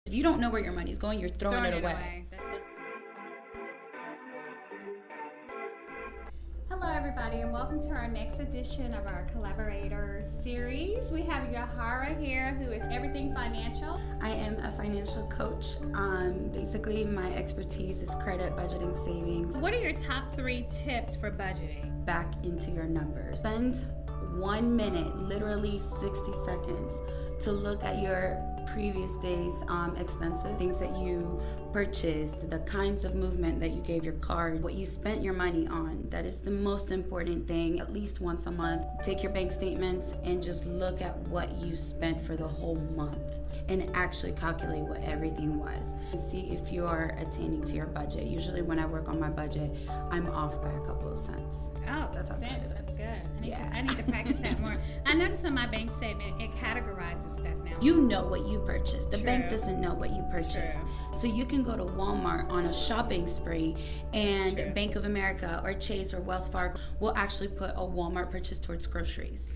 If you don't know where your money's going, you're throwing it away. Hello everybody, and welcome to our next edition of our Collaborator series. We have Yajaira here, who is everything financial. I am a financial coach. Basically, my expertise is credit, budgeting, savings. What are your top 3 tips for budgeting? Back into your numbers. Spend 1 minute, literally 60 seconds, to look at your previous day's expenses, things that you purchased, the kinds of movement that you gave your card, what you spent your money on. That is the most important thing. At least once a month, take your bank statements and just look at what you spent for the whole month and actually calculate what everything was. See if you are attaining to your budget. Usually when I work on my budget, I'm off by a couple of cents. Oh, that's good. I need to practice that more. I noticed on my bank statement, it categorizes stuff now. You know what you purchased. The True. bank doesn't know what you purchased. True. So you can go to Walmart on a shopping spree, and True. Bank of America or Chase or Wells Fargo will actually put a Walmart purchase towards groceries.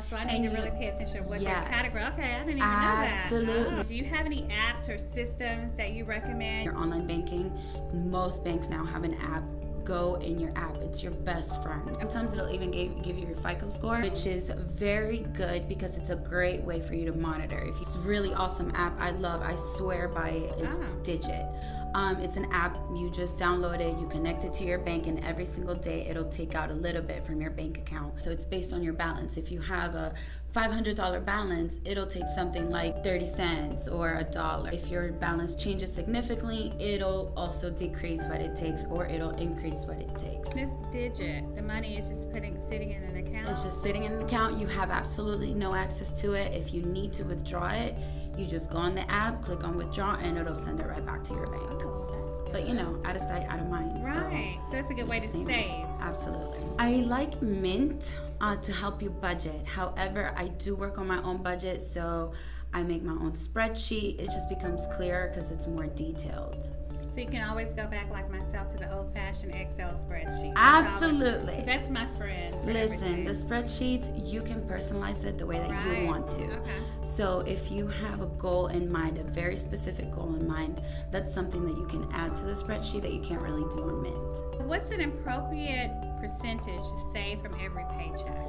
So I need to really pay attention to what Yes. their category. Okay, I didn't even know Absolutely. that. Do you have any apps or systems that you recommend? Your online banking, most banks now have an app. Go in your app. It's your best friend. Sometimes it'll even give you your FICO score, which is very good because it's a great way for you to monitor. It's a really awesome app. I swear by it. It's Digit. It's an app, you just download it, you connect it to your bank, and every single day it'll take out a little bit from your bank account. So it's based on your balance. If you have a $500 balance, it'll take something like 30 cents or $1. If your balance changes significantly, it'll also decrease what it takes, or it'll increase what it takes. This Digit, the money is just sitting in an account? It's just sitting in an account. You have absolutely no access to it. If you need to withdraw it, you just go on the app, click on withdraw, and it'll send it right back to your bank. Oh, that's good. But out of sight, out of mind. Right. So that's a good way to save. Absolutely. I like Mint to help you budget. However, I do work on my own budget, so I make my own spreadsheet. It just becomes clearer because it's more detailed. So you can always go back, like myself, to the old-fashioned Excel spreadsheet. Absolutely. 'Cause that's my friend. Listen, the spreadsheets, you can personalize it the way that you want to. Okay. So if you have a goal in mind, a very specific goal in mind, that's something that you can add to the spreadsheet that you can't really do on Mint. What's an appropriate percentage to save from every paycheck?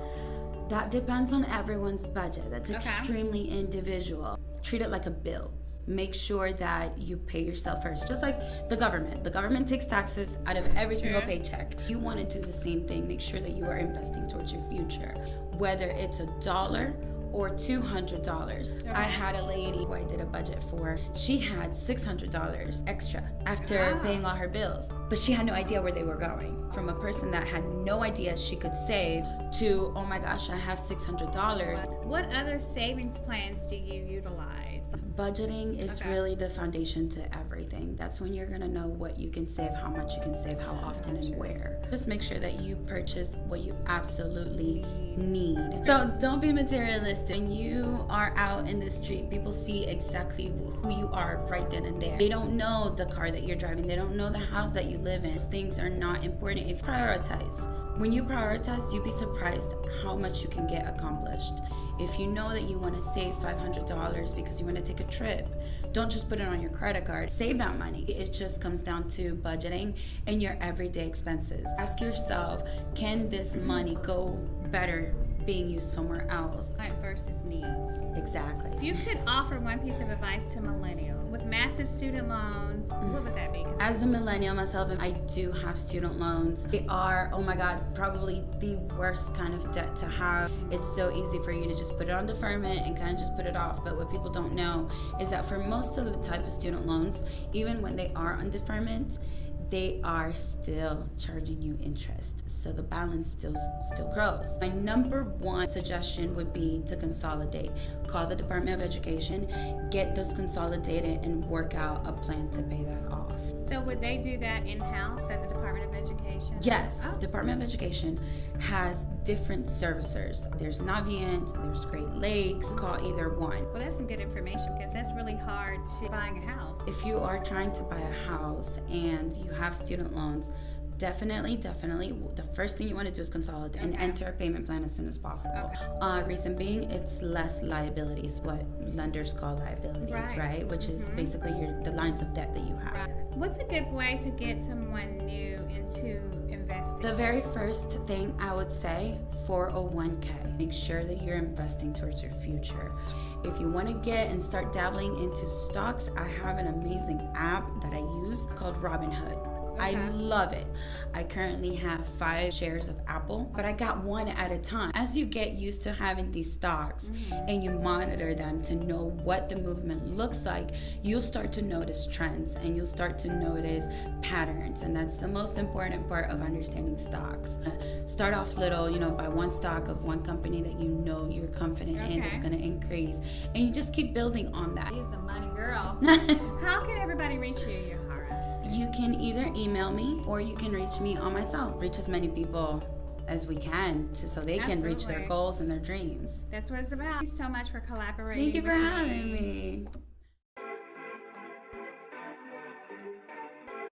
That depends on everyone's budget. That's extremely individual. Treat it like a bill. Make sure that you pay yourself first. Just like the government. The government takes taxes out of every single paycheck. You want to do the same thing. Make sure that you are investing towards your future. Whether it's $1 or $200. I had a lady who I did a budget for. She had $600 extra after paying all her bills. But she had no idea where they were going. From a person that had no idea she could save to, oh my gosh, I have $600. What other savings plans do you utilize? Budgeting is really the foundation to everything. That's when you're gonna know what you can save, how much you can save, how often and where. Just make sure that you purchase what you absolutely need. So don't be materialistic. When you are out in the street, people see exactly who you are right then and there. They don't know the car that you're driving. They don't know the house that you live in. Those things are not important if you prioritize. When you prioritize, you'd be surprised how much you can get accomplished. If you know that you want to save $500 because you want to take a trip, don't just put it on your credit card. Save that money. It just comes down to budgeting and your everyday expenses. Ask yourself, can this money go better being used somewhere else? Versus needs. Exactly. If you could offer one piece of advice to millennial with massive student loans, what would that be? As a millennial myself, I do have student loans. They are, oh my God, probably the worst kind of debt to have. It's so easy for you to just put it on deferment and kind of just put it off. But what people don't know is that for most of the type of student loans, even when they are on deferment, they are still charging you interest. So the balance still grows. My number one suggestion would be to consolidate. Call the Department of Education, get those consolidated, and work out a plan to pay that off. So would they do that in-house at the Department of Education? Yes, Department of Education has different servicers. There's Navient, there's Great Lakes. Call either one. Well, that's some good information because that's really hard to buying a house. If you are trying to buy a house and you have student loans, definitely, the first thing you want to do is consolidate and enter a payment plan as soon as possible. Reason being, it's less liabilities, what lenders call liabilities, right? Which is basically the lines of debt that you have. What's a good way to get someone new into investing? The very first thing I would say, 401k. Make sure that you're investing towards your future. If you want to get and start dabbling into stocks, I have an amazing app that I use called Robinhood. I love it. I currently have 5 shares of Apple, but I got one at a time. As you get used to having these stocks and you monitor them to know what the movement looks like, you'll start to notice trends and you'll start to notice patterns. And that's the most important part of understanding stocks. Start off little, buy one stock of one company that you know you're confident in that's going to increase. And you just keep building on that. She's the money girl. How can everybody reach you, Yajaira? You can either email me or you can reach me on my cell. Reach as many people as we can so they can reach their goals and their dreams. That's what it's about. Thank you so much for collaborating. Thank you for having me.